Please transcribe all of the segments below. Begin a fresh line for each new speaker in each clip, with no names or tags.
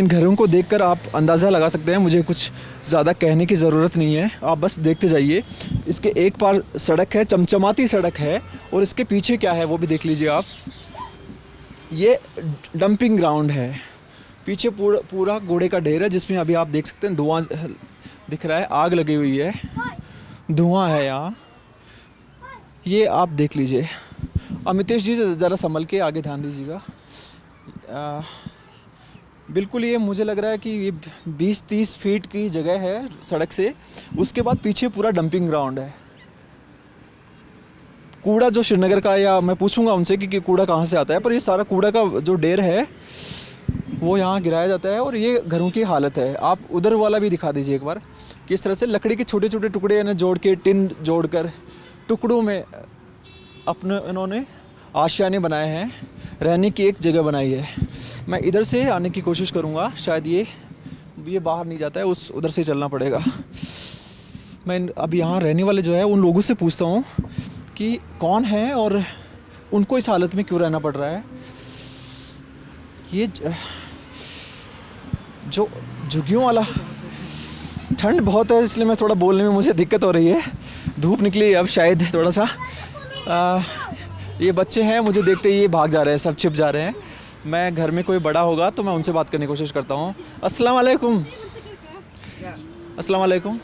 इन घरों को देखकर आप अंदाज़ा लगा सकते हैं, मुझे कुछ ज़्यादा कहने की ज़रूरत नहीं है, आप बस देखते जाइए। इसके एक पार सड़क है, चमचमाती सड़क है, और इसके पीछे क्या है वो भी देख लीजिए आप। ये डंपिंग ग्राउंड है, पीछे पूरा कूड़े का ढेर है, जिसमें अभी आप देख सकते हैं धुआं दिख रहा है, आग लगी हुई है, धुआं है यहाँ। ये आप देख लीजिए। अमितेश जी ज़रा संभल के आगे ध्यान दीजिएगा। बिल्कुल ये मुझे लग रहा है कि ये 20-30 फीट की जगह है सड़क से, उसके बाद पीछे पूरा डंपिंग ग्राउंड है। कूड़ा जो श्रीनगर का, या मैं पूछूंगा उनसे कि कूड़ा कहाँ से आता है, पर ये सारा कूड़ा का जो ढेर है वो यहाँ गिराया जाता है। और ये घरों की हालत है, आप उधर वाला भी दिखा दीजिए एक बार, किस तरह से लकड़ी के छोटे छोटे टुकड़े इन्हें जोड़ के, टिन जोड़कर टुकड़ों में अपने इन्होंने आशियाने बनाए हैं, रहने की एक जगह बनाई है। मैं इधर से आने की कोशिश करूँगा, शायद ये बाहर नहीं जाता है, उधर से चलना पड़ेगा। मैं अब यहाँ रहने वाले जो है उन लोगों से पूछता हूँ कि कौन है और उनको इस हालत में क्यों रहना पड़ रहा है। ये जो झुग्गियों वाला, ठंड बहुत है इसलिए मैं थोड़ा बोलने में मुझे दिक्कत हो रही है, धूप निकली है अब शायद थोड़ा सा। ये बच्चे हैं, मुझे देखते ही ये भाग जा रहे हैं, सब छिप जा रहे हैं। मैं घर में कोई बड़ा होगा तो मैं उनसे बात करने की कोशिश करता हूँ। अस्सलाम वालेकुम। अस्सलाम वालेकुम।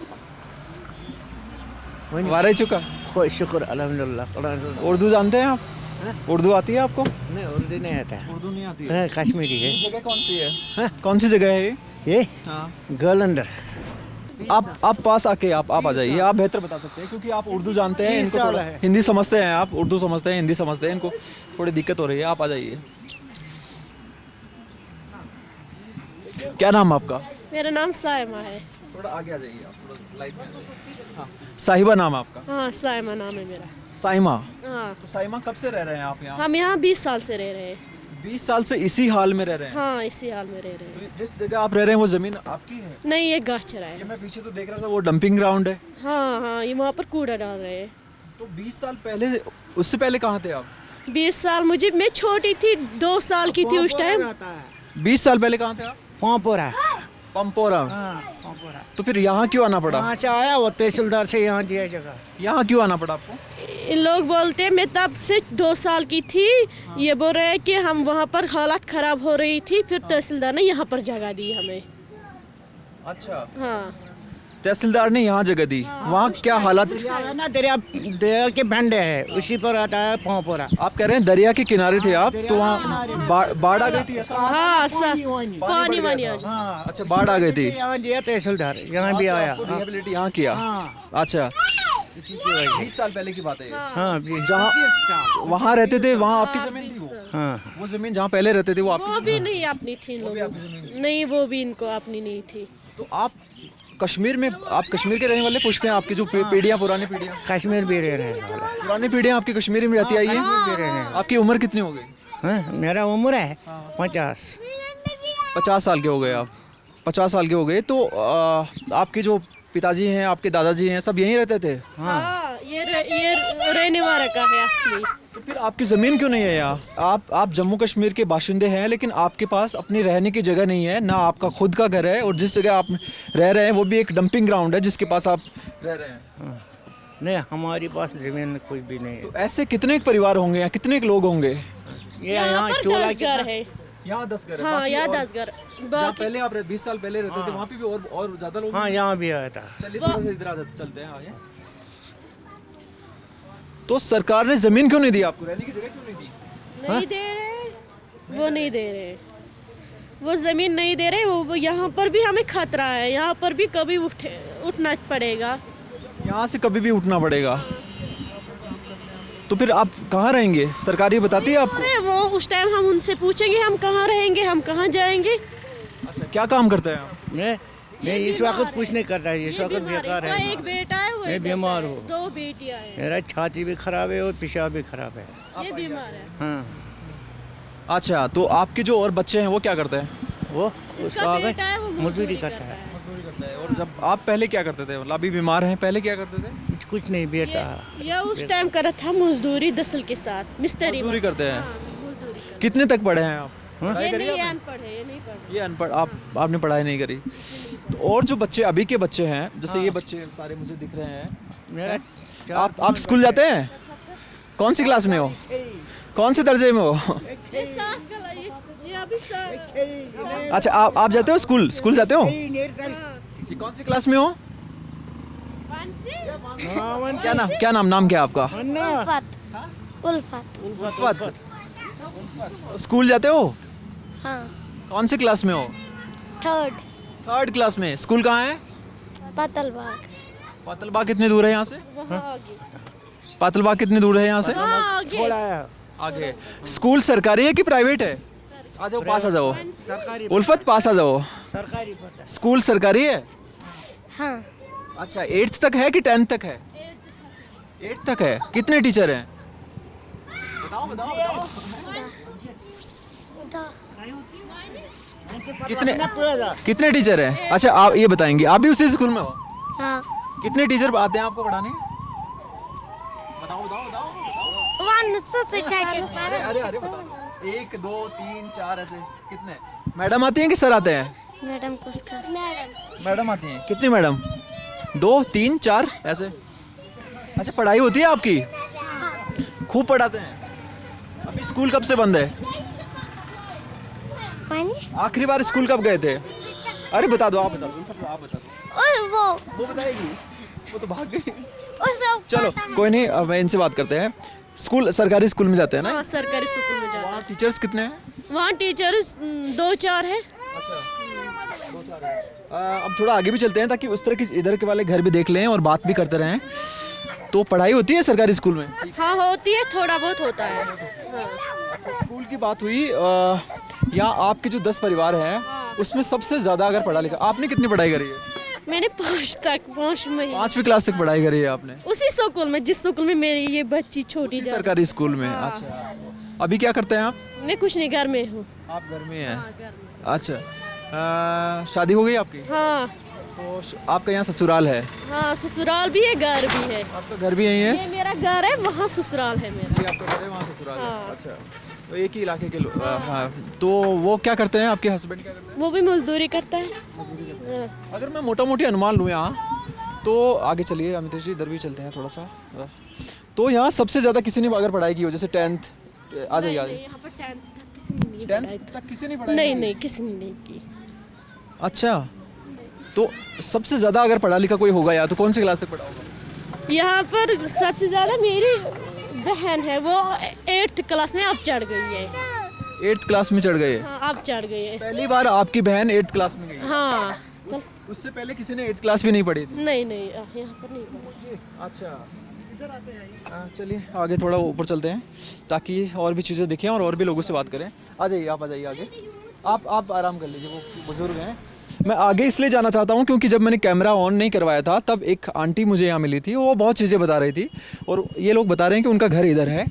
वारे चुका
शुक्र अल्हम्दुलिल्लाह।
उर्दू जानते हैं आप? उर्दू आती है आपको?
नहीं, उर्दू नहीं आता।
उर्दू नहीं आती है?
कश्मीरी है।
जगह कौन सी है? कौन सी जगह है
ये?
हाँ,
गलंदर।
आप पास आके आप आ जाइए, आप बेहतर बता सकते हैं क्योंकि आप उर्दू जानते हैं, इनको थोड़ा हिंदी समझते हैं, आप उर्दू समझते हैं, हिंदी समझते हैं, इनको थोड़ी दिक्कत हो रही है। आप आ जाइए। क्या नाम आपका?
मेरा नाम साइमा है।
थोड़ा आगे आ जाइए आप, थोड़ा लाइट में। हाँ, साहिबा नाम आपका?
हाँ, साइमा नाम है मेरा।
साइमा।
हाँ।
तो साइमा कब से रह रहे हैं आप यहाँ?
हम यहाँ 20 साल से रह रहे हैं।
20 साल से इसी हाल में रह रहे हैं?
हाँ, इसी हाल में रह रहे हैं।
तो जिस जगह आप रह रहे हैं वो जमीन आपकी है?
नहीं, ये गाछ चरा
ये
है।
मैं पीछे तो देख रहा था, वो डंपिंग ग्राउंड है।
हाँ हाँ, ये वहाँ पर कूड़ा डाल रहे हैं।
तो 20 साल पहले, उससे पहले कहाँ थे आप?
20 साल मैं छोटी थी, 2 साल की थी उस टाइम।
20 साल पहले कहाँ थे आप?
पांपोरा।
पंपोरा।
हाँ, पांपोरा।
तो फिर यहाँ क्यों आना पड़ा?
वहाँ से आया वो तहसीलदार से यहाँ दिया जगह।
यहाँ क्यों आना पड़ा आपको?
इन लोग बोलते हैं, मैं तब से 2 साल की थी, ये बोल रहे हैं कि हम वहाँ पर हालत ख़राब हो रही थी, फिर तहसीलदार ने यहाँ पर जगह दी हमें।
अच्छा,
हाँ,
तहसीलदार ने यहाँ जगह दी। वहाँ क्या हालात?
है ना, दरिया के बंडे है, उसी पर आता है पांपोरा।
आप कह रहे हैं दरिया के किनारे थे आप, तो वहाँ बाढ़ आ गई थी ऐसा?
हाँ,
बढ़
पानी वानी
गया
आ
था।
हाँ,
अच्छा, बाढ़ आ गई थी।
यहाँ दिया तहसीलदार, यहाँ भी आया।
रिहेबिलिटी यहाँ किया?
हाँ,
अच्छा,
इसी की वजह।
20 साल पहले की बात है ये।
हाँ,
जहाँ वहाँ रहते थे वहाँ आपकी जमीन थी?
हाँ,
वो जमीन जहाँ पहले रहते थे वो आपकी
वो
जमीन?
भी नहीं अपनी थी इन लोगों की। नहीं, वो भी इनको अपनी नहीं थी।
तो आप कश्मीर में, आप कश्मीर के रहने वाले पूछते हैं, आपकी जो पीढ़ियाँ, पुरानी पीढ़ियाँ?
कश्मीर भी रह रहे हैं।
पुरानी पीढ़ियाँ आपकी कश्मीर में रहती आई है? आपकी उम्र कितनी हो गई?
हाँ, मेरा उम्र है 50।
50 साल के हो गए आप? 50 साल के हो गए। तो आपके जो पिताजी हैं, आपके दादाजी हैं, सब यहीं रहते थे?
हाँ, ये रहने वाला का है असली।
तो फिर आपकी ज़मीन क्यों नहीं है यहाँ? आप जम्मू कश्मीर के बाशिंदे हैं, लेकिन आपके पास अपनी रहने की जगह नहीं है, ना आपका खुद का घर है, और जिस जगह आप रह रहे हैं वो भी एक डंपिंग ग्राउंड है जिसके पास आप रह रहे हैं।
नहीं, हमारे पास जमीन कुछ भी नहीं है।
तो ऐसे कितने परिवार होंगे या कितने लोग होंगे?
ये
यहाँ
यहाँ
पर
चोला
10 घर है।
यहाँ 10 घर है?
हाँ,
बाकी
यहाँ
और
10 घर।
जहाँ पहले आप 20 साल पहले रहते थे वहाँ पे भी और ज़्यादा लोग?
हाँ, यहाँ भी आया था।
चलिए थोड़ा सा इधर चलते हैं आगे। तो सरकार ने जमीन क्यों नहीं दी आपको? रहने की जगह क्यों नहीं दी?
नहीं दे रहे, वो नहीं दे रहे, वो ज़मीन नहीं दे रहे। वो यहाँ पर भी हमें खतरा है, यहाँ पर भी कभी उठना पड़ेगा।
यहाँ से कभी भी उठना पड़ेगा। तो फिर आप कहाँ रहेंगे? सरकार ये बताती है आपको?
अरे वो उस टाइम हम उनसे पूछेंगे हम कहाँ रहेंगे, हम कहाँ जाएंगे।
अच्छा, क्या काम करते हैं आप?
मैं इस वक्त कुछ नहीं करता, इस वक्त बेकार
इसका
है।
एक बेटा है, वो
मैं बीमार हूँ।
2 बेटियाँ हैं।
मेरा छाती भी खराब है और पेशाब भी खराब है।
ये बीमार है।
हाँ,
अच्छा, तो आपके जो और बच्चे हैं वो क्या करते हैं?
वो
इसका
उसका
बेटा है, वो
मजदूरी करता है।
मजदूरी करता है। और जब आप पहले क्या करते थे? मतलब अभी बीमार हैं, पहले क्या करते थे?
कुछ नहीं बेटा।
ये उस टाइम करा था मजदूरी दसल के साथ, मिस्त्री
मजदूरी करते हैं।
हाँ, मजदूरी करते।
कितने तक पढ़े हैं आप? पढ़ाई
ये
करी
नहीं
आपने?
अनपढ़ है, ये नहीं पढ़
ये अनपढ़ आपने पढ़ाई नहीं करी। तो और जो बच्चे अभी के बच्चे हैं, जैसे ये बच्चे सारे मुझे दिख रहे हैं,
मेरा
आप स्कूल जाते हैं? कौन सी क्लास में हो? कौन से दर्जे में हो?
ये अभी सर
अच्छा, आप जाते हो स्कूल जाते हो? ये कौन सी क्लास में हो? क्या नाम क्या है आपका?
उल्फत
उल्फत। स्कूल जाते हो?
हाँ
कौन सी क्लास में हो?
थर्ड
क्लास में। स्कूल कहाँ है?
पतलबाग
पातलबाग कितनी दूर है यहाँ से?
वहाँ आगे,
पातलबाग कितनी दूर है यहाँ से?
वहाँ आगे।
आगे। स्कूल सरकारी है कि प्राइवेट है? आ जाओ, पास आ जाओ।
सरकारी
उल्फत, पास आ जाओ।
सरकारी पता
स्कूल सरकारी है?
हाँ
अच्छा, 8th तक है कि 10th तक है? 8th तक है। कितने टीचर हैं? कितने टीचर हैं? अच्छा, आप ये बताएंगे, आप भी उसी स्कूल में हो?
हाँ
कितने टीचर आते हैं आपको पढ़ाने? अरे अरे अरे बता दो। 1 2 3 4 ऐसे कितने? मैडम आती हैं कि सर आते हैं?
मैडम कुछ
मैडम आती हैं। कितनी मैडम? 2 3 4 ऐसे? अच्छा, पढ़ाई होती है आपकी? खूब पढ़ाते हैं? अभी स्कूल कब से बंद है? आखिरी बार स्कूल कब गए थे? अरे बता दो, आप बता दो, आप बता दो। वो बताएगी, वो तो भाग गई। चलो कोई नहीं, अब मैं इनसे बात करते हैं। स्कूल सरकारी स्कूल में जाते हैं ना?
हाँ, सरकारी स्कूल में जाते
वहाँ टीचर्स कितने हैं?
हैं। वहाँ टीचर्स 2-4 है।
अब थोड़ा आगे भी चलते हैं ताकि उस तरह की इधर के वाले घर भी देख लें और बात भी करते रहें। तो पढ़ाई होती है सरकारी स्कूल में?
हाँ होती है, थोड़ा बहुत होता है।
अच्छा, स्कूल की बात हुई। यहाँ आपके जो 10 परिवार हैं उसमें सबसे ज़्यादा अगर पढ़ा लिखा, आपने कितनी पढ़ाई करी है?
मैंने 5 महीने
5वीं क्लास तक पढ़ाई करी है आपने?
उसी स्कूल में, जिस स्कूल में मेरी ये बच्ची छोटी जा
सरकारी स्कूल में। अच्छा, अभी क्या करते हैं आप?
मैं कुछ नहीं, घर में हूँ।
आप घर में हैं? अच्छा, शादी हो गई आपकी?
हाँ
तो आपका यहाँ ससुराल है?
हाँ, ससुराल भी है, घर भी है।
आपका घर भी यहीं है?
ये मेरा घर है, वहाँ ससुराल है मेरा।
ये आपका घर है, वहाँ ससुराल है?
हाँ।
अच्छा, तो एक ही इलाके के लोग। हाँ, तो वो क्या करते हैं, आपके हस्बैंड क्या करते हैं?
वो भी मजदूरी करता है। हाँ।
अगर मैं मोटा मोटी अनुमान लूँ यहाँ, तो आगे चलिए अमितेश जी, इधर भी चलते हैं थोड़ा सा। तो यहाँ सबसे ज़्यादा किसी ने अगर पढ़ाई की हो, जैसे 10th, आ जाइए
नहीं, यहाँ पर 10th तक किसी ने नहीं पढ़ाई।
10th तक किसी ने पढ़ाई
नहीं नहीं, किसी ने नहीं की।
अच्छा, तो सबसे ज़्यादा अगर पढ़ा लिखा कोई होगा यहाँ, तो कौन सी क्लास तक पढ़ा होगा?
यहाँ पर सबसे ज़्यादा मेरी बहन है, वो 8th क्लास में अब चढ़ गई है।
8th क्लास में चढ़ गए?
हाँ, अब चढ़ गई है।
पहली बार आपकी बहन 8th क्लास में गई?
हाँ।
उससे पहले किसी ने 8th क्लास भी नहीं पढ़ी थी?
नहीं नहीं, यहाँ पर नहीं पढ़ा।
अच्छा, चलिए आगे थोड़ा ऊपर चलते हैं ताकि और भी चीज़ें दिखें और भी लोगों से बात करें। आ जाइए, आप आ जाइए आगे। आप आराम कर लीजिए, वो बुज़ुर्ग हैं। मैं आगे इसलिए जाना चाहता हूँ क्योंकि जब मैंने कैमरा ऑन नहीं करवाया था तब एक आंटी मुझे यहाँ मिली थी, वो बहुत चीज़ें बता रही थी और ये लोग बता रहे हैं कि उनका घर इधर है,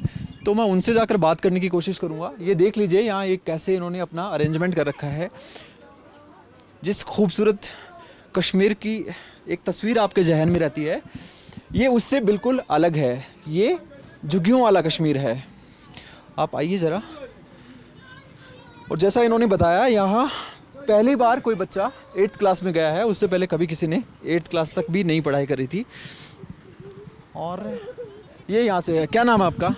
तो मैं उनसे जाकर बात करने की कोशिश करूँगा। ये देख लीजिए यहाँ एक कैसे इन्होंने अपना अरेंजमेंट कर रखा है। जिस खूबसूरत कश्मीर की एक तस्वीर आपके जहन में रहती है, ये उससे बिल्कुल अलग है। ये झुग्गियों वाला कश्मीर है। आप आइए ज़रा। और जैसा इन्होंने बताया, यहाँ पहली बार कोई बच्चा 8th क्लास में गया है, उससे पहले कभी किसी ने 8th क्लास तक भी नहीं पढ़ाई करी थी। और ये यहाँ से है। क्या नाम है आपका?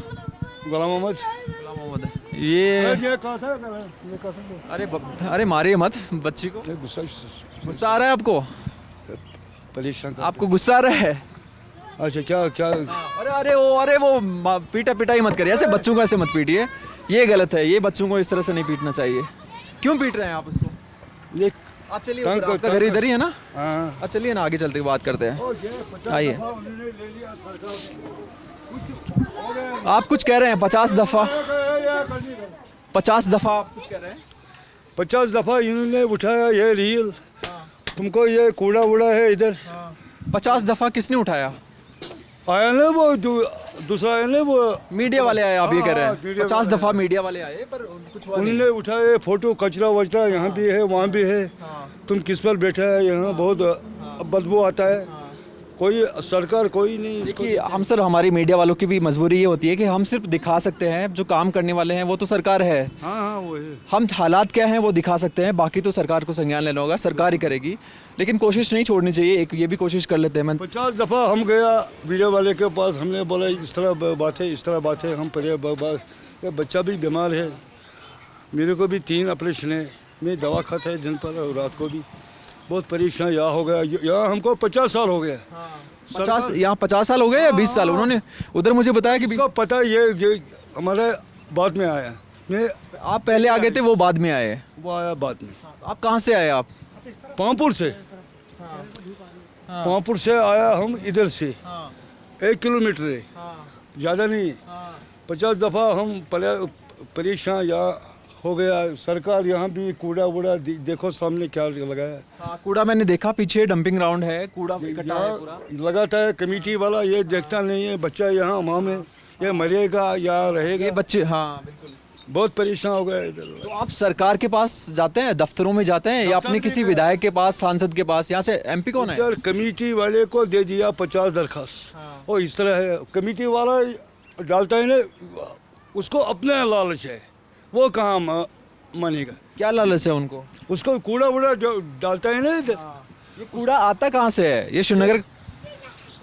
गुलाम मोहम्मद।
गुलाम मोहम्मद। ये अरे मारिए मत बच्ची को। गुस्सा आ रहा है आपको?
परेशान
आपको गुस्सा आ रहा है?
अच्छा, क्या
अरे वो पीटा पिटाई मत करिए, ऐसे बच्चों को ऐसे मत पीटिए, ये गलत है। ये बच्चों को इस तरह से नहीं पीटना चाहिए। क्यों पीट रहे हैं आप उसको?
ये
आप चलिए, आपका घर इधर ही है ना?
हाँ।
अब चलिए ना, आगे चलते बात करते हैं। आइए। आप कुछ कह रहे हैं 50 दफ़ा? 50 दफ़ा आप कुछ कह रहे हैं?
50 दफ़ा इन्होंने उठाया ये रील। तुमको ये कूड़ा वूड़ा है इधर।
50 दफ़ा किसने उठाया?
आया ना वो दूसरा आया ना वो
मीडिया वाले आए, आप ये कह रहे
हाँ,
हैं?
मीडिया
50
वाले
दफ़ा मीडिया वाले आए पर कुछ हुआ नहीं।
उन्होंने उठाए फोटो, कचरा वचरा यहाँ भी है, वहाँ भी है। तुम किस पर बैठा है, यहाँ बहुत बदबू आता है। कोई सरकार कोई नहीं इसको।
कि हम सर हमारी मीडिया वालों की भी मजबूरी ये होती है कि हम सिर्फ दिखा सकते हैं, जो काम करने वाले हैं वो तो सरकार है।
हाँ हाँ वही।
हम हालात क्या हैं वो दिखा सकते हैं, बाकी तो सरकार को संज्ञान लेना होगा, सरकार ही करेगी। लेकिन कोशिश नहीं छोड़नी चाहिए, एक ये भी कोशिश कर लेते हैं। मैं
50 दफ़ा हम गया वीडियो वाले के पास, हमने बोला इस तरह बात है, इस तरह बात है, हम परे ये बच्चा भी बीमार है, मेरे को भी 3 ऑपरेशन है, मैं दवा खाता है दिन पर और रात को भी, बहुत परेशान यहाँ हो गया। यहाँ हमको 50 साल हो गया।
50 यहाँ 50 साल हो गए या 20 साल? उन्होंने उधर मुझे बताया कि
इसको पता है, ये हमारे बाद में आया। मैं
आप पहले आ गए थे, वो बाद में आए।
वो आया बाद में।
आप कहाँ से आए? आप
पामपुर से। पामपुर से आया हम इधर से 1 किलोमीटर है, ज़्यादा नहीं। 50 दफ़ा हम परेशान यहाँ हो गया। सरकार यहाँ भी कूड़ा वूड़ा देखो सामने क्या लगाया।
हाँ, कूड़ा मैंने देखा, पीछे डंपिंग ग्राउंड है, कूड़ा इकट्ठा है पूरा।
लगाता है कमेटी वाला, ये देखता नहीं है। बच्चा यहाँ माँ में ये मरेगा या रहेगा,
ये बच्चे, हाँ बिल्कुल।
बहुत परेशान हो गए इधर।
तो आप सरकार के पास जाते हैं, दफ्तरों में जाते हैं, या अपने किसी विधायक के पास, सांसद के पास? यहाँ से MP कौन है?
इधर कमेटी वाले को दे दिया 50 दरखास्त, और इस तरह है। कमेटी वाला डालता है ना, उसको अपना लालच है, वो कहाँ मानेगा।
क्या लालच है उनको?
उसको कूड़ा वूड़ा डालता है ना इधर।
ये कूड़ा आता कहाँ से है? ये श्रीनगर,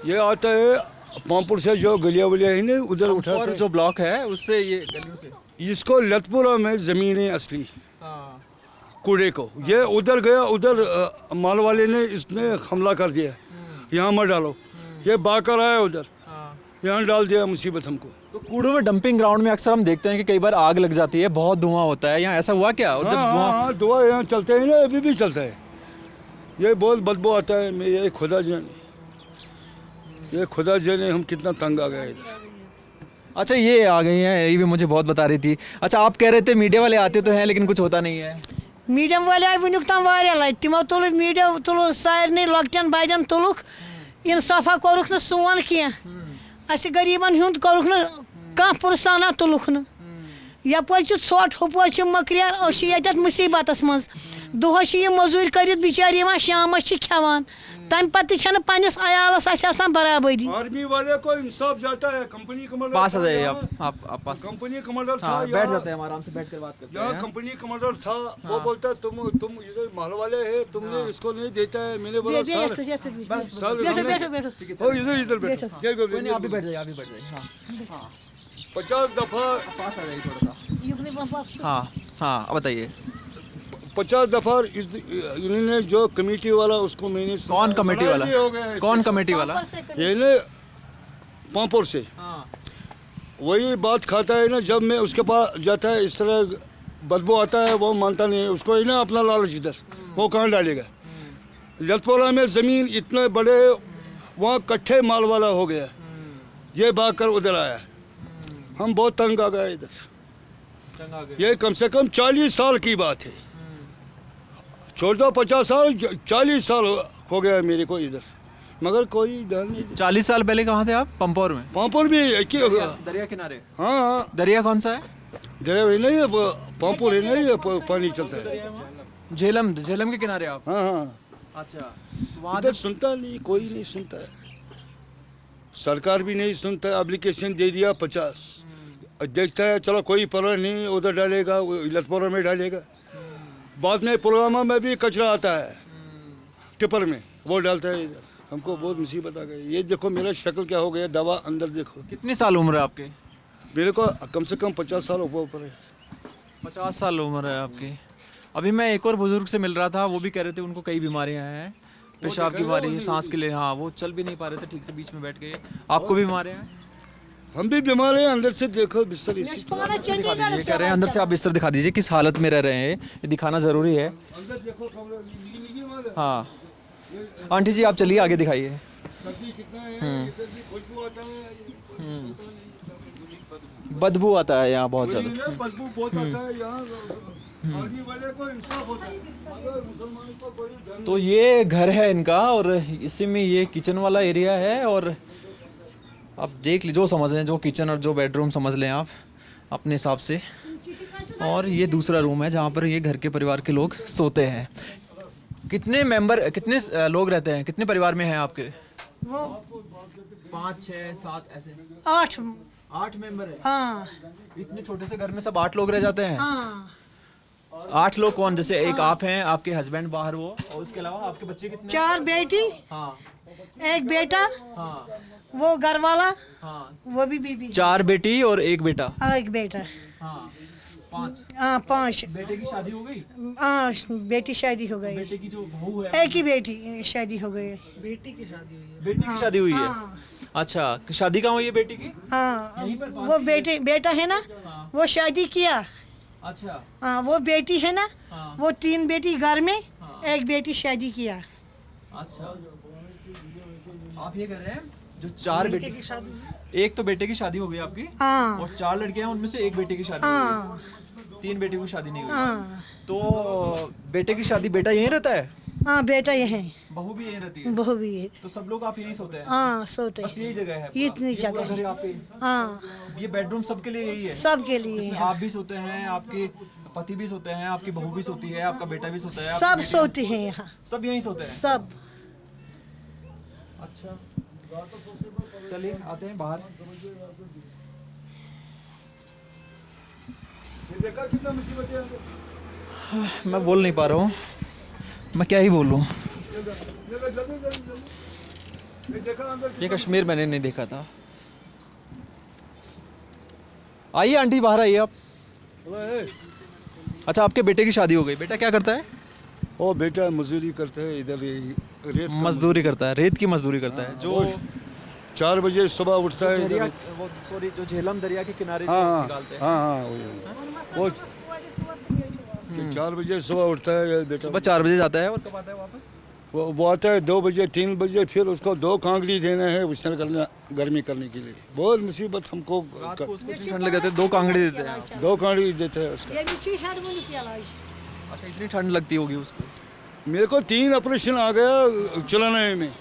ये आता है पामपुर से, जो गलिया वलिया है ना उधर उठा,
और जो ब्लॉक है उससे, ये गलियों से।
इसको लतपुरा में ज़मीन है असली कूड़े को। ये उधर गया, उधर माल वाले ने इसने हमला कर दिया, यहाँ मत डालो। ये बाकर आया उधर, यहाँ डाल दिया मुसीबत हमको।
तो कूड़ों में, डंपिंग ग्राउंड में अक्सर हम देखते हैं कि कई बार आग लग जाती है, बहुत धुआं होता है। यहाँ ऐसा हुआ क्या? और जब
हाँ, धुआं यहाँ चलते हैं ना, अभी भी चलता है। ये बहुत बदबू आता है। मैं ये खुदा जाने हम कितना तंग आ गए इधर।
अच्छा, ये आ गई हैं, ये भी मुझे बहुत बता रही थी। अच्छा, आप कह रहे थे मीडिया वाले आते तो हैं लेकिन कुछ होता नहीं है।
मीडियम वाले आए वुनुक तम वारिया लट, तिमो तुल मीडिया तुल सारे लकटन बड़न तुलुक, इंसाफा कोरुक न सोन कह, अस गरीबन हुंद कोरुक न कह पुरसाना तुलुक न। यपर ोट हुप मकरियार मुसीबत मज दोहस मजूर कर बिचार शाम खेवान, तम पत्त पन्निस अयालस बराबरी।
आर्मी वाले को इंसाफ जाता है। कंपनी कमांडर
पास आ जाइए आप पास।
कंपनी कमांडर था,
बैठ जाते हैं, आराम से बैठ कर बात करते हैं।
कंपनी कमांडर था, वो बोलता है तुम इधर महल वाले है, तुमने इसको नहीं देता है। मैंने बोला सर इधर इधर बैठो,
कोई नहीं, आप भी बैठ जाइए, आप भी बैठ जाइए। हाँ
50 दफ़ा
पास आ जाइए थोड़ा सा। हाँ अब बताइए।
50 दफ़ा इन्होंने जो कमेटी वाला, उसको मैंने।
कौन कमेटी वाला? कौन कमेटी वाला?
ये ना पामपुर से वही बात खाता है ना। जब मैं उसके पास जाता है, इस तरह बदबू आता है, वो मानता नहीं है। उसको ना अपना लालच इधर, वो कहाँ डालेगा। लतपोला में ज़मीन इतने बड़े, वहाँ कट्ठे माल वाला हो गया, ये भाग कर उधर आया। हम बहुत तंग आ गए इधर। ये कम से कम 40 साल की बात है, छोड़ दो 50 साल, 40 साल हो गया मेरे को इधर, मगर कोई ध्यान नहीं।
40 साल पहले कहाँ थे आप? पंपोर में?
पामपुर भी एक ही होगा,
दरिया किनारे।
हाँ
दरिया कौन सा है?
दरिया भी नहीं है, पामपुर है, नहीं है, पानी चलता है।
झेलम के किनारे आप?
हाँ हाँ।
अच्छा, वहाँ
इधर सुनता नहीं, कोई नहीं सुनता है, सरकार भी नहीं सुनता है। एप्लीकेशन दे दिया 50, देखता है चलो कोई परवाह नहीं, उधर डालेगा, लतपोरा में डालेगा। बाद में पुलवामा में भी कचरा आता है टिपर में, वो डालता है इधर। हमको बहुत मुसीबत आ गई। ये देखो मेरा शक्ल क्या हो गया, दवा अंदर देखो।
कितनी साल उम्र है आपके?
मेरे को कम से कम 50 साल ऊपर है।
50 साल उम्र है आपकी। अभी मैं एक और बुजुर्ग से मिल रहा था, वो भी कह रहे थे उनको कई बीमारियां हैं, पेशाब की बीमारी है, सांस के लिए। हाँ, वो चल भी नहीं पा रहे थे ठीक से, बीच में बैठ गए। आपको भी बीमारियां हैं?
हम भी बीमार हैं, अंदर से देखो बिस्तर इसी।
ये कह रहे हैं अंदर से आप बिस्तर दिखा दीजिए, किस हालत में रह रहे हैं, ये दिखाना ज़रूरी है।
अंदर देखो
हाँ आंटी जी, आप चलिए आगे दिखाइए।
कितना है, इधर भी खुशबू आता है,
बदबू आता है यहाँ बहुत ज़्यादा।
बदबू बहुत आता है यहाँ। आर्मी वाले को इंसाफ होता है, मगर मुसलमान को कोई ध्यान।
तो ये घर है इनका, और इसी में ये किचन वाला एरिया है। और आप देख लीजिए, जो समझ लें, जो किचन और जो बेडरूम समझ लें आप अपने हिसाब से। और ये दूसरा रूम है जहाँ पर ये घर के परिवार के लोग सोते हैं। कितने मेंबर, कितने लोग रहते हैं, कितने परिवार में हैं आपके?
वो
5, 6, 7 ऐसे
8
8 मेंबर है।
हाँ
इतने छोटे से घर में सब 8 लोग रह जाते हैं।
हाँ
8 लोग कौन? जैसे एक आप हैं, आपके हस्बैंड बाहर वो, और उसके अलावा आपके बच्चे कितने?
4 बेटी
हाँ
1 बेटा,
हाँ
वो घर वाला,
हाँ।
वो भी बीबी,
4 बेटी और 1 बेटा।
1 बेटा,
हाँ 5।
हाँ 5।
बेटे की शादी हो गई?
हाँ बेटी शादी हो गई,
बेटे की जो बहू है,
एक ही बेटी शादी हो गई।
बेटी की शादी हुई है।
हाँ
अच्छा, शादी कहाँ हुई है बेटी की?
हाँ वो बेटा है ना, वो शादी किया।
अच्छा
हाँ वो बेटी है ना,
हाँ।
वो 3 बेटी घर में, 1 बेटी शादी किया।
अच्छा, आप ये कर रहे हैं जो 4 बेटे की शादी, एक तो बेटे की शादी हो गई आपकी,
हाँ
और 4 लड़के हैं, उनमें से 1 बेटे की शादी हो
हाँ
गई, 3 बेटी की शादी नहीं हुई।
हाँ
तो बेटे की शादी, बेटा यहीं रहता है,
हाँ बेटा ये है,
बहू भी यहीं रहती है,
बहू भी है।
तो सब लोग आप यहीं सोते हैं?
हाँ सोते
बस यही
हैं,
जगह है?
ये
पूरा?
इतनी
पूरा
जगह
घर
है।
आपके?
हाँ
ये बेडरूम सबके लिए यही है?
सबके लिए
इसमें आप भी सोते हैं, आपके पति भी सोते हैं, आपकी बहू भी सोती है, आपका बेटा भी सोता है, आपकी
सब
बेटी-
सोते हैं यहाँ,
सब यहीं सोते हैं?
सब।
अच्छा, चलिए आते हैं बाहर।
देखा कितना मुसीबत है।
मैं बोल नहीं पा रहा हूँ, मैं क्या ही बोलूँ। ये कश्मीर मैंने नहीं देखा था। आइए आंटी, बाहर आइए आप। अच्छा, आपके बेटे की शादी हो गई। बेटा क्या करता है?
वो बेटा मजदूरी करता है इधर, रेत का
मजदूरी करता है, रेत की मजदूरी करता है। जो
4 बजे सुबह उठता है
दरिया,
इधर।
वो सॉरी, जो झेलम दरिया के किनारे
हाँ
जो
हाँ
निकालते हैं।
हाँ हाँ वो 4 बजे सुबह उठता है ये बेटा।
सुबह 4 बजे जाता है और कब आता है वापस?
वो आता है 2 बजे 3 बजे, फिर उसको 2 कांगड़ी देना है उछल करना, गर्मी करने के लिए। बहुत मुसीबत हमको।
रात को उसको इतनी ठंड लग जाती है, 2 कांगड़ी देते हैं।
2 कांगड़ी देते हैं उसका।
अच्छा, इतनी ठंड लगती होगी उसको।
मेरे को 3 ऑपरेशन आ गया चलाने में।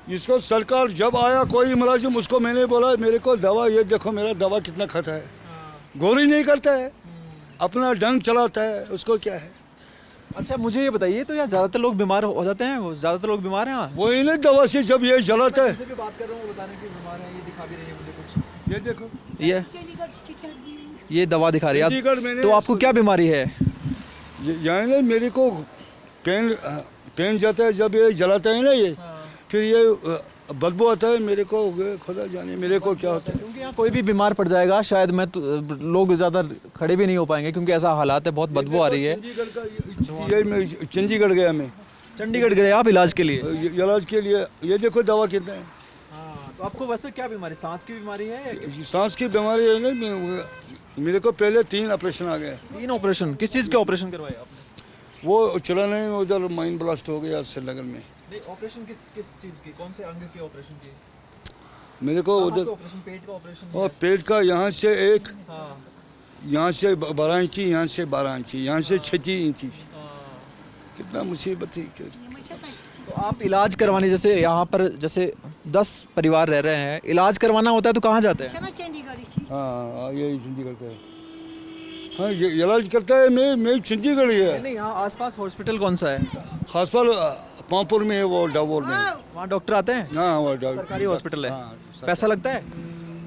इसको सरकार जब आया कोई मुलाजिम, उसको मैंने बोला मेरे को दवा, ये देखो मेरा दवा कितना खाता है, गोली नहीं करता है, अपना डंग चलाता है, उसको क्या है।
अच्छा, मुझे ये बताइए, तो यहाँ ज़्यादातर लोग बीमार हो जाते हैं? वो ज़्यादातर लोग बीमार हैं यहाँ?
वो इन्हें दवा से जब ये जलाता है।
जिनसे भी बात कर रहा हूँ वो बता रहे हैं कि बीमार हैं। ये दिखा भी रही है मुझे कुछ,
ये देखो
ये दवा दिखा रही
चंडीगढ़
है।
मैंने
तो आपको क्या बीमारी है?
यानी मेरे को पेन जाता है जब ये जलाता है ना ये, फिर ये बदबू आता है मेरे को, खुदा जाने मेरे को क्या होता है।
क्योंकि यहाँ कोई भी बीमार पड़ जाएगा शायद, मैं लोग ज़्यादा खड़े भी नहीं हो पाएंगे क्योंकि ऐसा हालात है, बहुत बदबू आ रही है।
ये मैं चंडीगढ़ गया, मैं
चंडीगढ़ गए आप इलाज के लिए?
इलाज के लिए। ये देखो दवा कितना है।
तो आपको वैसे क्या बीमारी, सांस की बीमारी है?
सांस की बीमारी है ना, मेरे को पहले 3 ऑपरेशन आ गए।
3 ऑपरेशन? किस चीज़ के ऑपरेशन करवाए आपने?
वो चलाने में उधर माइन ब्लास्ट हो गया श्रीनगर में।
नहीं, ऑपरेशन किस चीज़ की, कौन से अंग के ऑपरेशन की?
मेरे को उधर
ऑपरेशन, पेट का ऑपरेशन?
और पेट का यहाँ से 1,
हाँ
यहाँ से 12 इंची, यहाँ से 12 इंची, यहाँ से 36 इंची।
हाँ।
कितना मुसीबत थी।
तो आप इलाज करवाने, जैसे यहाँ पर जैसे 10 परिवार रह रहे हैं, इलाज करवाना होता है तो कहाँ जाते हैं?
हाँ ये चंडीगढ़ का है। हाँ ये इलाज करता है, मैं चंडीगढ़ ही है।
नहीं, यहाँ आसपास हॉस्पिटल कौन सा है?
हॉस्पिटल पामपुर में है, वो डाबोर में।
वहाँ डॉक्टर आते हैं?
हाँ वो डॉक्टर
सरकारी हॉस्पिटल है।
हाँ,
पैसा लगता है?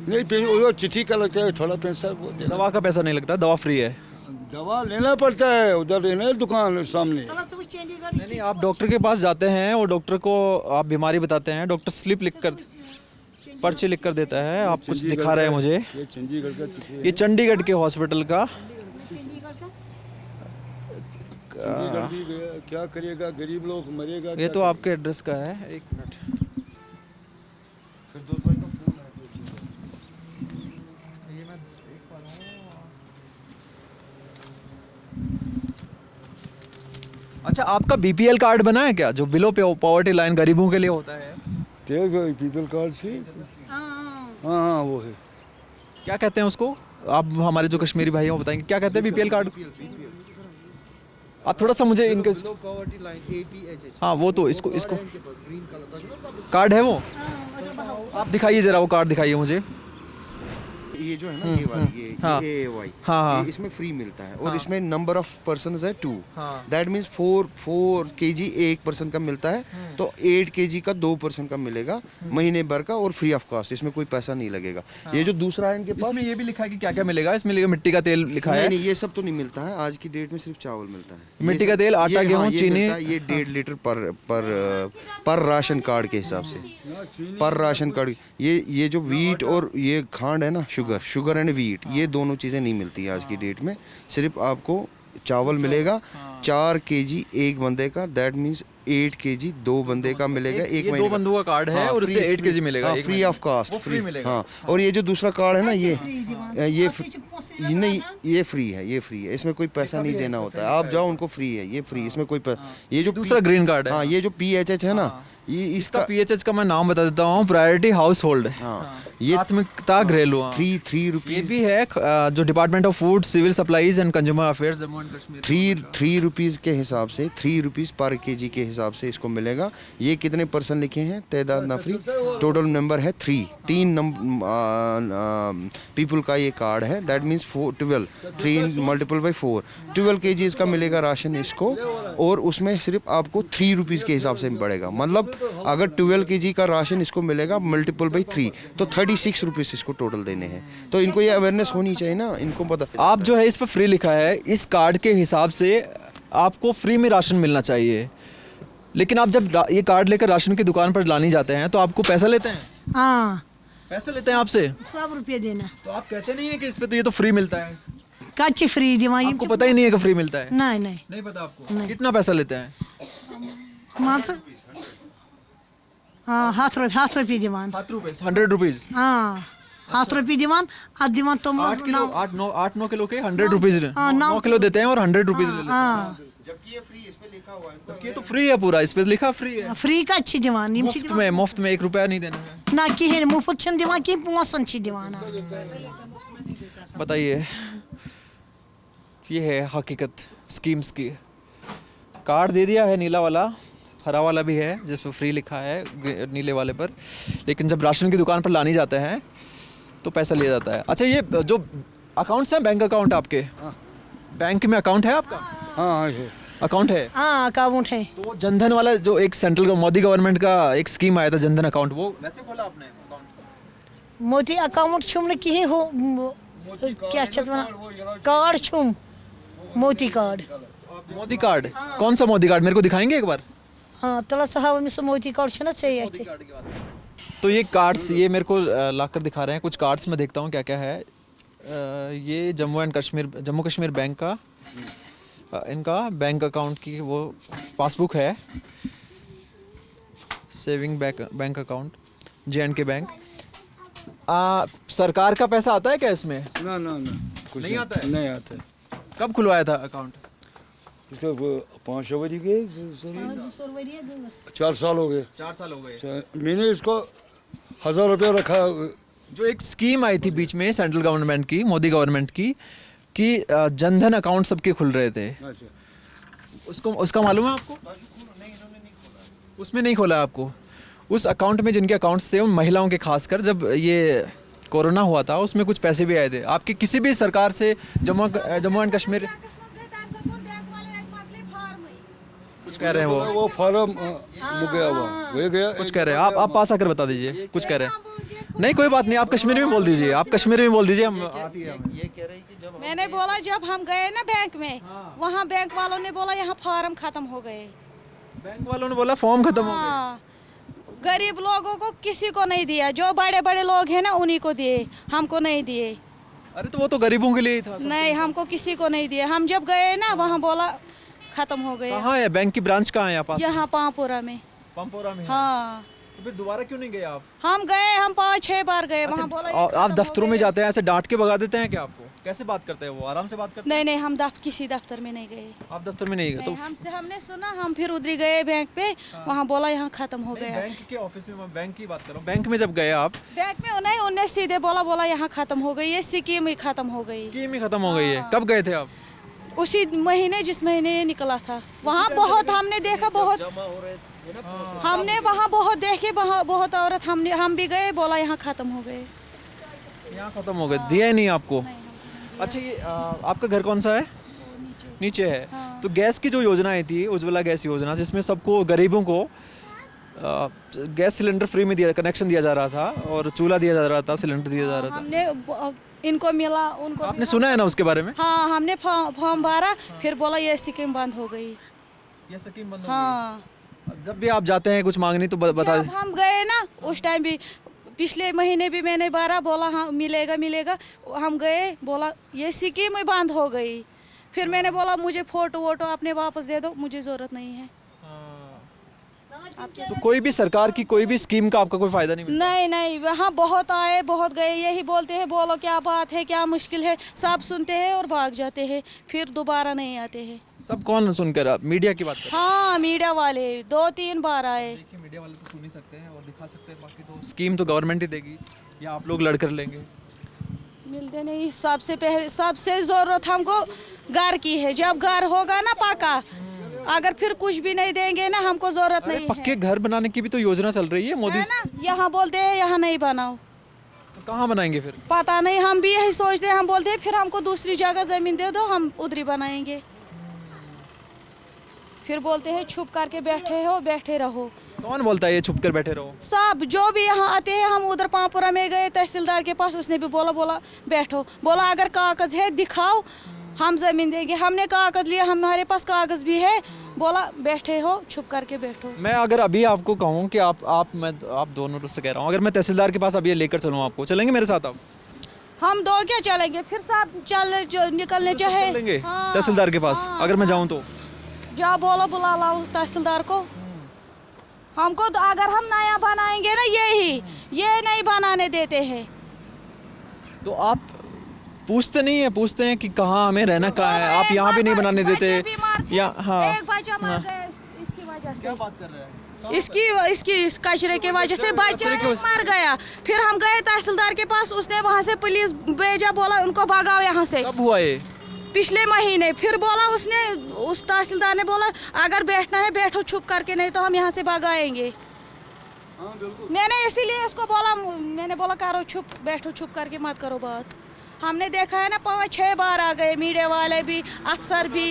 नहीं, वो चिट्ठी का लगता है, थोड़ा पैसा वो देना।
दवा का पैसा नहीं लगता, दवा फ्री है।
दवा लेना पड़ता है, उधर है ना दुकान सामने।
नहीं, आप डॉक्टर के पास जाते हैं, वो डॉक्टर को आप बीमारी बताते हैं, डॉक्टर स्लिप लिख कर, पर्ची लिख कर देता है। आप कुछ दिखा रहे हैं मुझे,
ये चंडीगढ़ का चिट्ठी है।
ये चंडीगढ़ के हॉस्पिटल का।
चंडीगढ़ भी गया, क्या करेगा, गरीब लोग मरेगा।
ये तो आपके एड्रेस का है। 1 मिनट,
फिर 2 भाई का फोन है।
ये मैं देख पा रहा हूँ। अच्छा, आपका बीपीएल कार्ड बना है क्या, जो बिलो पॉवर्टी लाइन गरीबों के लिए होता है?
पीपल कार्ड से। हाँ वो है।
क्या कहते हैं उसको? आप हमारे जो कश्मीरी भाई हैं वो बताएंगे क्या कहते हैं बीपीएल कार्ड? आप थोड़ा सा मुझे इनके, हाँ वो तो इसको कार्ड है वो, आप दिखाइए जरा, वो कार्ड दिखाइए मुझे।
ये जो है ना ये वाली ये
हाँ।
AAY
हाँ।
ये इसमें फ्री मिलता है और इसमें नंबर ऑफ पर्सन है 2
हाँ।
दैट मीन्स 4 kg एक पर्सन का मिलता है तो 8 kg का 2 पर्सन का मिलेगा महीने भर का और फ्री ऑफ कॉस्ट, इसमें कोई पैसा नहीं लगेगा। ये जो दूसरा है इनके पास
इसमें ये भी लिखा है कि क्या क्या मिलेगा, इसमें लिखा मिट्टी का तेल लिखा है,
नहीं ये सब तो नहीं मिलता है, आज की डेट में सिर्फ चावल मिलता है।
मिट्टी का तेल, आटा, गेहूं,
ये
चीनी।
मिलता है, ये 1.5 लीटर पर राशन कार्ड के हिसाब से, पर राशन कार्ड। ये जो वीट और ये खांड है ना, शुगर एंड वीट, ये दोनों चीज़ें नहीं मिलती आज की डेट में। सिर्फ आपको चावल मिलेगा 4 kg एक बंदे का, दैट मीन्स 8 kg 2 बंदे का मिलेगा। एक
ये
महीने
2 बंदों का कार्ड है और इससे 8 kg मिलेगा एक
फ्री
महीने।
ऑफ कॉस्ट,
वो फ्री मिलेगा।
हाँ। और ये जो दूसरा कार्ड है ना ये नहीं, ये फ्री है, ये फ्री है, इसमें कोई पैसा नहीं देना होता है। आप जाओ उनको फ्री है, ये फ्री, इसमें कोई ये जो
दूसरा ग्रीन कार्ड है।
हाँ, ये जो PHH है ना, ये
इसका
इसका
PHH का मैं नाम बता देता हूँ, प्रायोरिटी हाउस होल्ड।
हाँ, ये
प्राथमिकता घरेलू। हाँ।
3
ये
रुपीज
भी है जो department of food civil supplies and consumer affairs Jammu and Kashmir.
3 rupees के हिसाब से 3 रुपीज़ पर kg के हिसाब से इसको मिलेगा। ये कितने पर्सन लिखे हैं, तादाद नफरी, टोटल नंबर है 3 पीपल का ये कार्ड है, that means 12 3 multiple by 4 12 kg इसका मिलेगा राशन इसको, और उसमें सिर्फ आपको 3 रुपीज़ के हिसाब से पड़ेगा। मतलब अगर 12 kg का राशन इसको मिलेगा मल्टीपल बाई 3 तो 36 रुपीज़ इसको टोटल देने हैं। तो इनको ये अवेयरनेस होनी चाहिए ना, इनको पता।
आप जो है इस पर फ्री लिखा है, इस कार्ड के हिसाब से आपको फ्री में राशन मिलना चाहिए, लेकिन आप जब ये कार्ड लेकर राशन की दुकान पर लाने जाते हैं तो आपको पैसा लेते हैं।
हाँ,
पैसा लेते हैं आपसे,
100 रुपये देना।
तो आप कहते नहीं है कि इस पे तो ये तो फ्री मिलता है।
कच्ची फ्री दिवाई
आपको पता ही नहीं है कि फ्री मिलता है।
नहीं
नहीं पता आपको। कितना पैसा लेते हैं?
मान हाँ, 100 रुपये दिवान।
100 रुपीज।
हाँ, 100 रुपये दिवान। अब दिवान तो
8-9 किलो के 100 रुपीज।
हाँ,
9 किलो देते हैं और 100 रुपीज ले लेते हैं।
हाँ,
जबकि ये फ्री इस पे लिखा हुआ है,
ये तो फ्री है पूरा, इस पे लिखा फ्री है।
फ्री का अच्छी दिवान।
मुफ्त में 1 रुपया नहीं देना है।
ना कहें मुफ्त छन दिवान की पोसन छी दिवान।
बताइए, ये है हकीकत स्कीम्स की। कार्ड दे दिया है नीला वाला, हरा वाला भी है जिस पर फ्री लिखा है नीले वाले पर, लेकिन जब राशन की दुकान पर लाने जाते हैं तो पैसा लिया जाता है। अच्छा, ये जो अकाउंट्स हैं, बैंक अकाउंट आपके, बैंक में अकाउंट है आपका?
हाँ है,
अकाउंट है।
हाँ, अकाउंट है।
तो जनधन वाला जो एक सेंट्रल मोदी गवर्नमेंट का एक स्कीम आया था जनधन अकाउंट, वो वैसे खोला आपने अकाउंट?
मोदी अकाउंट छुम ने कहीं हो क्या छत वना कार्ड छुम, मोदी कार्ड।
मोदी कार्ड? कौन सा मोदी कार्ड, मेरे को दिखाएंगे एक बार?
हाँ, तला साहब में मोदी कार्ड छना चाहिए थे।
तो ये कार्ड्स ये मेरे को लाकर दिखा रहे हैं, कुछ कार्ड्स में देखता हूँ क्या क्या है। ये जम्मू कश्मीर बैंक का इनका बैंक अकाउंट की वो पासबुक है, saving bank account J&K bank. सरकार का पैसा आता है क्या इसमें?
ना कुछ
नहीं आता है?
नहीं आता है।
कब खुलवाया था अकाउंट?
इसको 5 बजे के 4 साल हो गए।
4 साल हो गए।
मैंने इसको 1000 रुपया रखा।
जो एक स्कीम आई थी बीच में सेंट्रल गवर्नमेंट की, मोदी गवर्नमेंट की, कि जनधन अकाउंट सबके खुल रहे थे, उसका मालूम है आपको? उसमें नहीं खोला आपको? उस अकाउंट में जिनके अकाउंट्स थे उन महिलाओं के, खासकर जब ये कोरोना हुआ था उसमें कुछ पैसे भी आए थे आपके किसी भी सरकार से? जम्मू एंड कश्मीर कुछ कह रहे हैं
वो फॉर्म गया हुआ वो गया।
कुछ कह रहे हैं आप पास आकर बता दीजिए। कुछ कह रहे हैं? नहीं कोई बात नहीं, आप कश्मीरी में बोल दीजिए, आप कश्मीरी में बोल दीजिए। हम
ये कह रही कि जब
मैंने बोला जब हम गए ना बैंक में, वहाँ बैंक वालों ने बोला यहाँ फॉर्म खत्म हो गए।
बैंक वालों ने बोला फॉर्म खत्म हो गए।
हाँ, गरीब लोगों को किसी को नहीं दिया, जो बड़े बड़े लोग हैं ना उन्हीं को दिए, हमको नहीं दिए।
अरे तो वो तो गरीबों के लिए ही था।
नहीं, हमको किसी को नहीं दिए। हम जब गए ना वहाँ बोला खत्म हो गए।
कहाँ है बैंक की ब्रांच? कहाँ है यहाँ पास?
यहाँ पामपुरा में।
पंपोरा में?
हाँ,
तो फिर दोबारा क्यों नहीं गए आप?
हम गए, हम 5-6 बार गए वहाँ। बोला ये
आप
खत्म हो
दफ्तरों में
गए।
जाते हैं ऐसे डांट के भगा देते हैं क्या आपको? कैसे बात करते हैं वो? आराम से बात करते
नहीं नहीं, हम किसी दफ्तर में नहीं गए।
हैं? आप दफ्तर में नहीं गए? तो
हमने सुना, हम फिर उधर गए बैंक पे, वहाँ बोला यहाँ खत्म हो गया।
बैंक के ऑफिस में, मैं बैंक की बात कर रहा हूँ। बैंक में जब गए आप,
बैंक में नहीं, उन्हें सीधे बोला यहाँ खत्म हो गई, ये स्कीम ही खत्म हो गई।
स्कीम ही खत्म हो गई है। कब गए थे आप?
उसी महीने जिस महीने ये निकला था। वहाँ बहुत हमने देखा, बहुत हमने वहाँ बहुत देखे, वहाँ बहुत औरत, हम भी गए, बोला यहाँ खत्म हो गए।
यहाँ खत्म हो गए, दिया ही नहीं आपको। अच्छा ये आपका घर कौन सा है? नीचे है। तो गैस की जो योजनाएं थी, उज्ज्वला गैस योजना, जिसमें सबको गरीबों को गैस सिलेंडर फ्री में दिया, कनेक्शन दिया जा रहा था और चूल्हा दिया जा रहा था, सिलेंडर दिया जा रहा था।
हमने इनको मिला, उनको
आपने
मिला।
सुना है ना उसके बारे में?
हाँ, हमने फॉर्म भरा, फिर बोला ये स्कीम बंद हो गई।
ये स्कीम बंद हो
हाँ,
गई। जब भी आप जाते हैं कुछ मांगनी तो बता
जब हम गए ना उस टाइम भी, पिछले महीने भी मैंने भरा, बोला हाँ मिलेगा मिलेगा। हम गए, बोला ये स्कीम ही बंद हो गई। फिर मैंने बोला मुझे फोटो वोटो अपने वापस दे दो, मुझे ज़रूरत नहीं है।
तो कोई भी सरकार की कोई भी स्कीम का आपका कोई फायदा नहीं मिलता?
नहीं नहीं, वहाँ बहुत आए बहुत गए, यही बोलते हैं बोलो क्या बात है, क्या मुश्किल है, सब सुनते हैं और भाग जाते हैं, फिर दोबारा नहीं आते हैं।
सब कौन सुनकर? आप मीडिया की बात करें?
हाँ, मीडिया वाले 2-3 बार आए।
देखिए मीडिया वाले तो सुन ही सकते हैं और दिखा सकते हैं, बाकी तो स्कीम तो गवर्नमेंट ही देगी या आप लोग लड़ कर लेंगे।
मिलते नहीं। सबसे पहले सबसे ज़रूरत हमको घर की है। जब घर होगा ना पक्का, अगर फिर कुछ भी नहीं देंगे ना, हमको ज़रूरत नहीं
पक्के घर बनाने की भी तो योजना चल रही है मोदी।
है ना। यहाँ बोलते हैं यहाँ नहीं बनाओ,
तो कहाँ बनाएंगे फिर?
पता नहीं, हम भी यही सोचते हैं। हम बोलते हैं फिर हमको दूसरी जगह ज़मीन दे दो, हम उधरी बनाएंगे। फिर बोलते हैं छुप करके बैठे हो, बैठे रहो।
कौन बोलता है ये छुप कर बैठे रहो?
सब जो भी यहाँ आते हैं, हम उधर पामपुरा में गए तहसीलदार के पास, उसने भी बोला बैठो, बोला अगर कागज है दिखाओ, हम जमीन देंगे। हमने कागज लिया, हमारे पास कागज भी है, बोला बैठे हो, छुप करके बैठो।
मैं अगर अभी आपको कहूँ कि आप दोनों से कह रहा हूँ, अगर मैं तहसीलदार के पास अभी ये लेकर चलूँ आपको, चलेंगे मेरे साथ आप?
हम दो क्या चलेंगे, फिर सब निकलने चाहे।
चलेंगे
हाँ,
तहसीलदार के पास
हाँ,
अगर मैं जाऊँ तो?
जा बोलो, बुला लाओ तहसीलदार को। हमको तो अगर हम नया बनाएंगे ना, ये नहीं बनाने देते हैं।
तो आप पूछते नहीं है? पूछते हैं कि कहाँ हमें रहना कहाँ है, आप यहाँ भी नहीं बनाने देते या? हाँ,
एक बच्चा मर गया इसकी वजह से।
क्या बात कर रहे हैं?
इसकी इस कचरे की वजह से बच्चा मर गया। फिर हम गए तहसीलदार के पास, उसने वहाँ से पुलिस भेजा, बोला उनको भगाओ यहाँ से।
कब हुआ ये?
पिछले महीने। फिर बोला उस तहसीलदार ने बोला अगर बैठना है बैठो छुप करके, नहीं तो हम यहाँ से भगाएंगे। मैंने इसीलिए इसको बोला, मैंने बोला करो छुप, बैठो छुप करके, मत करो बात। हमने देखा है ना 5-6 बार आ गए, मीडिया वाले भी, अफसर भी।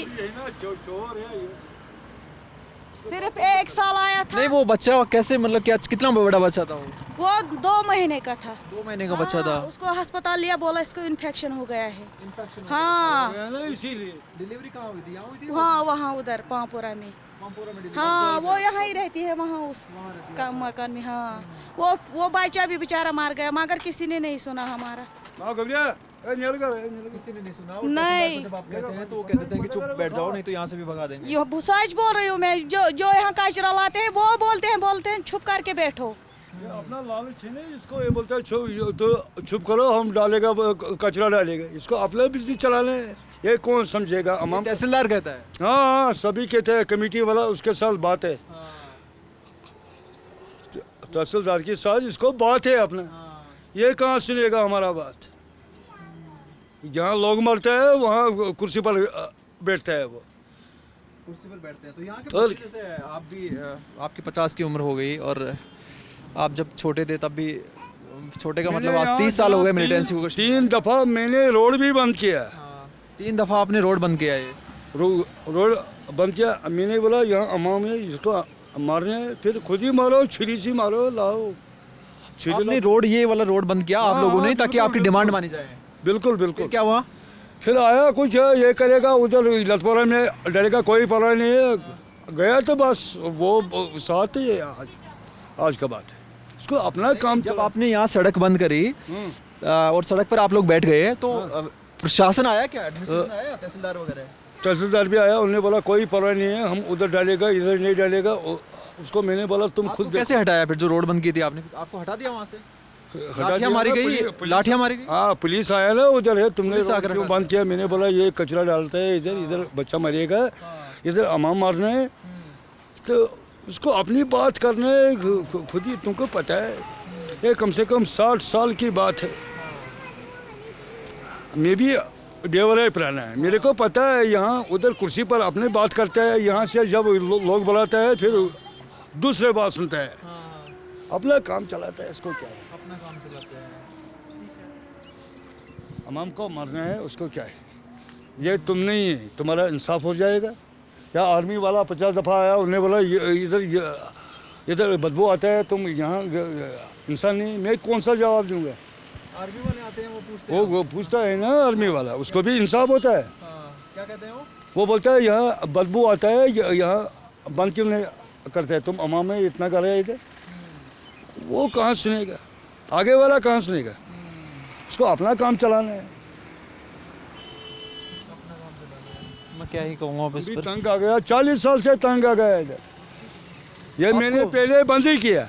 सिर्फ 1 साल आया था।
नहीं वो बच्चा कैसे, मतलब क्या, कितना बड़ा बच्चा था
वो 2 महीने का था।
2 महीने का बच्चा था।
उसको अस्पताल लिया, बोला इसको इन्फेक्शन हो गया है। हाँ,
इसीलिए
डिलीवरी कहाँ हुई थी? यहाँ हुई थी?
हाँ, वहाँ उधर पामपुरा में। हाँ, वो यहाँ ही रहती है, वहाँ उस मकान में। हाँ, वो बच्चा भी बेचारा मार गया, मगर किसी ने नहीं सुना हमारा।
किसी ने नहीं सुना। और
नहीं।
तहसीलदार को जब आप कहते हैं तो वो कहते हैं कि चुप बैठ जाओ, नहीं तो यहाँ से भी भगा देंगे।
ये सच बोल रही हूँ मैं। जो यहाँ कचरा लाते हैं वो बोलते हैं छुप करके बैठो।
ये अपना लालच है ना, इसको ये बोलता है तो छुप करो, हम डालेगा कचरा डालेगा, इसको अपना बिजली चलाने, ये कौन समझेगा? अमाम
तहसीलदार कहता है।
हाँ, सभी कहते हैं, कमेटी वाला उसके साथ बात है, तहसीलदार के साथ इसको बात है अपना। ये कहाँ सुनेगा हमारा बात? जहाँ लोग मरते हैं वहाँ कुर्सी पर बैठता है वो।
कुर्सी पर बैठते हैं। तो यहाँ के बच्चे जैसे आप भी, आपकी 50 की उम्र हो गई और आप जब छोटे थे तब भी, छोटे का मतलब आज 30 साल हो गए मिलिटेंसी को।
3 दफ़ा मैंने रोड भी बंद किया।
3 दफ़ा आपने रोड बंद किया है?
रोड बंद किया। मैंने बोला यहाँ अमाम है, इसको मारने है, फिर खुद ही मारो, छुरी से मारो, लाओ।
आपने रोड, ये वाला रोड बंद किया आप लोगों ने, ताकि आपकी डिमांड मानी जाए?
बिल्कुल बिल्कुल।
क्या हुआ
फिर आया कुछ ये करेगा, उधर लतपुरा में डरेगा, कोई परवाह नहीं है, गया तो बस वो साथ ही आज का बात है, उसको अपना काम।
जब आपने यहाँ सड़क बंद करी और सड़क पर आप लोग बैठ गए तो प्रशासन आया क्या? एडमिनिस्ट्रेशन आया, तहसीलदार वगैरह?
तहसीलदार भी आया, उन्होंने बोला कोई परवाह नहीं है, हम उधर डालेगा, इधर नहीं डालेगा। उसको मैंने बोला तुम खुद
कैसे हटाया फिर? जो रोड बंद की थी आपने, आपको हटा दिया वहाँ से? लाठियाँ मारी गई? लाठियाँ मारी गई?
हाँ, पुलिस आया ना उधर है, तुमने क्यों बंद किया? मैंने बोला ये कचरा डालता है इधर बच्चा मरेगा, इधर अमाम मारना है, तो उसको अपनी बात करना है खुद ही। तुमको पता है ये कम से कम 60 साल की बात है। मैं भी डेवलर पुराना है, मेरे को पता है। यहाँ उधर कुर्सी पर अपने बात करता है, यहाँ से जब लोग बुलाता है फिर दूसरे बात सुनता है, अपना काम चलाता है। इसको क्या है,
अपना काम चलाते हैं।
अमाम को मरना है, उसको क्या है, ये तुम नहीं है, तुम्हारा इंसाफ हो जाएगा। या आर्मी वाला 50 दफ़ा आया, उन्हें बोला इधर बदबू आता है, तुम यहाँ इंसान नहीं, मैं कौन सा जवाब दूंगा।
आर्मी वाले आते हैं, वो पूछते हैं,
वो पूछता है ना आर्मी वाला, उसको भी इंसाफ होता है।
क्या कहते हैं
वो बोलता है यहाँ बदबू आता है, यहाँ बंद क्यों नहीं करते, तुम अमाम में इतना कर रहे हैं इधर। वो कहाँ सुनेगा, आगे वाला कहाँ सुनेगा, उसको अपना काम चलाना है।
मैं क्या ही कहूँगा अब इस
अभी
पर।
तंग आ गया, 40 साल से तंग आ गया इधर। ये मैंने पहले बंद ही किया,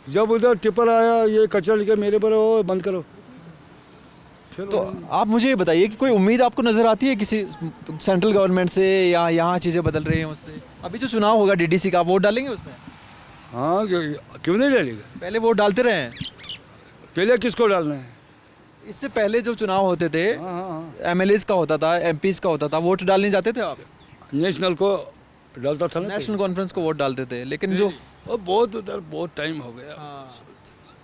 जब उधर टिपर आया ये कचरा लेके मेरे पर, वो बंद करो। फिर
तो आप मुझे ये बताइए कि कोई उम्मीद आपको नज़र आती है किसी सेंट्रल गवर्नमेंट से, या यहाँ चीज़ें बदल रही हैं उससे? अभी जो चुनाव होगा डीडीसी का, आप वोट डालेंगे उसमें?
हाँ, क्यों नहीं डालेगा,
पहले वोट डालते रहे हैं।
पहले किसको डालना है।
इससे पहले जो चुनाव होते थे,
हाँ हाँ,
एमएलएज का होता था, एमपीज का होता था, वोट डालने जाते थे आप?
नेशनल को डालता था ना,
नेशनल कॉन्फ्रेंस को वोट डालते थे, लेकिन जो
और बहुत उधर बहुत टाइम हो गया।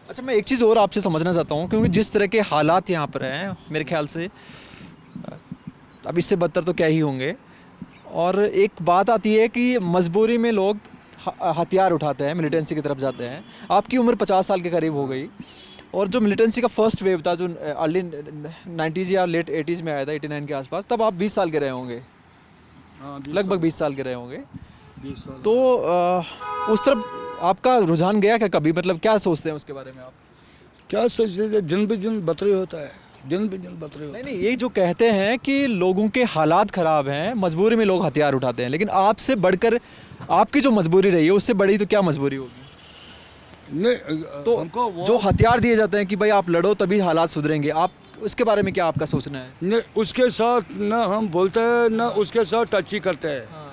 अच्छा, मैं एक चीज़ और आपसे समझना चाहता हूँ, क्योंकि जिस तरह के हालात यहाँ पर हैं, मेरे ख्याल से अब इससे बदतर तो क्या ही होंगे। और एक बात आती है कि मजबूरी में लोग हथियार उठाते हैं, मिलिटेंसी की तरफ जाते हैं। आपकी उम्र 50 साल के करीब हो गई, और जो मिलिटेंसी का फर्स्ट वेव था, जो अर्ली 90s या लेट 80s में आया था, 89 के आसपास, तब आप 20 साल के रहे होंगे, लगभग 20 साल के रहे होंगे। तो उस तरफ आपका रुझान गया क्या कभी? मतलब क्या सोचते हैं उसके बारे में आप?
क्या सोचते थे, दिन पे दिन बदतर होता है, दिन पे दिन बदतर होता है।
नहीं, ये जो कहते हैं कि लोगों के हालात ख़राब हैं, मजबूरी में लोग हथियार उठाते हैं, लेकिन आपसे बढ़कर आपकी जो मजबूरी रही है, उससे बड़ी तो क्या मजबूरी होगी?
नहीं,
तो
हमको
जो हथियार दिए जाते हैं कि भाई आप लड़ो तभी हालात सुधरेंगे, आप उसके बारे में क्या आपका सोचना है?
नहीं, उसके साथ ना हम बोलते हैं ना उसके साथ टच ही करते हैं।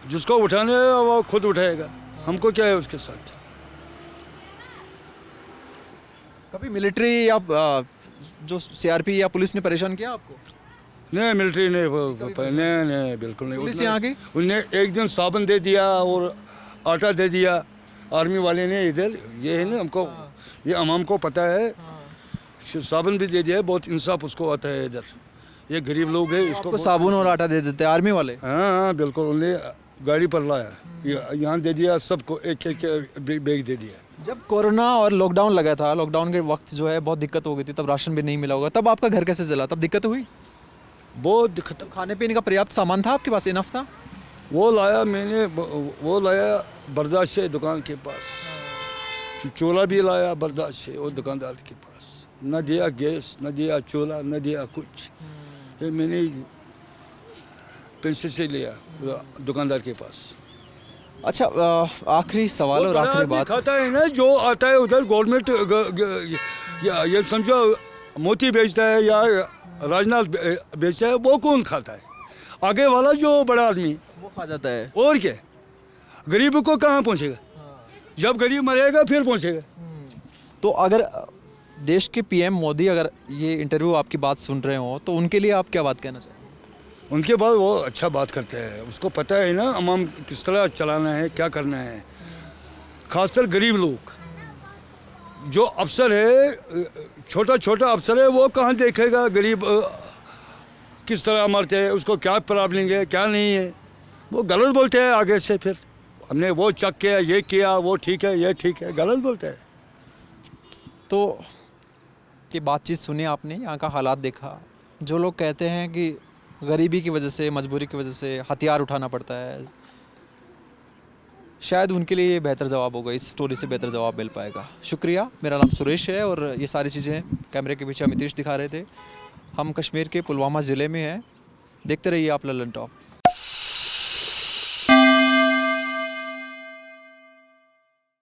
जिसको उठाने है वो खुद उठाएगा, हमको क्या है उसके साथ।
कभी मिलिट्री या जो सीआरपी या पुलिस ने परेशान किया आपको?
नहीं, मिलिट्री ने नहीं, बिल्कुल नहीं।
पुलिस यहाँ की?
उन्हें एक दिन साबुन दे दिया और आटा दे दिया आर्मी वाले ने इधर, ये है ना हमको, ये अवाम को पता है। साबुन भी दे दिया है, बहुत इंसाफ उसको आता है इधर। ये गरीब लोग है, इसको
साबुन और आटा दे देते हैं आर्मी वाले?
हाँ, बिल्कुल। उन्हें गाड़ी पर लाया, यहाँ दे दिया, सबको एक बैग दे दिया।
जब कोरोना और लॉकडाउन लगा था, लॉकडाउन के वक्त जो है बहुत दिक्कत हो गई थी, तब राशन भी नहीं मिला होगा, तब आपका घर कैसे चला? तब दिक्कत हुई?
बहुत दिक्कत।
खाने पीने का पर्याप्त सामान था आपके पास, इनफ था?
वो लाया मैंने, वो लाया बर्दाश्त से दुकान के पास, चूल्हा भी लाया बर्दाश्त से वो दुकानदार के पास। न दिया गैस, न दिया चूल्हा, न दिया कुछ। ये मैंने पैसे से लिया दुकानदार के पास।
अच्छा, आखिरी सवाल और आखिरी बात,
खाता है ना जो आता है उधर गवर्नमेंट, ये समझो मोती बेचता है या राजनाथ बेचता है, वो कौन खाता है? आगे वाला जो बड़ा आदमी
वो खा जाता है।
और क्या, गरीब को कहाँ पहुँचेगा? जब गरीब मरेगा फिर पहुँचेगा।
तो अगर देश के पीएम मोदी अगर ये इंटरव्यू आपकी बात सुन रहे हो, तो उनके लिए आप क्या बात कहना चाहेंगे?
उनके बाद वो अच्छा बात करते हैं, उसको पता है ना अवाम किस तरह चलाना है, क्या करना है। खासकर गरीब लोग, जो अफसर है, छोटा छोटा अफसर है, वो कहाँ देखेगा गरीब किस तरह मरते हैं, उसको क्या प्रॉब्लम है, क्या नहीं है। वो गलत बोलते हैं आगे से, फिर हमने वो चेक किया, ये किया, वो ठीक है, ये ठीक है, गलत बोलते हैं।
तो ये बातचीत सुनी आपने, यहाँ का हालात देखा। जो लोग कहते हैं कि गरीबी की वजह से, मजबूरी की वजह से हथियार उठाना पड़ता है, शायद उनके लिए ये बेहतर जवाब होगा, इस स्टोरी से बेहतर जवाब मिल पाएगा। शुक्रिया। मेरा नाम सुरेश है और ये सारी चीज़ें कैमरे के पीछे अमितेश दिखा रहे थे। हम कश्मीर के पुलवामा ज़िले में हैं। देखते रहिए आप ललन टॉप।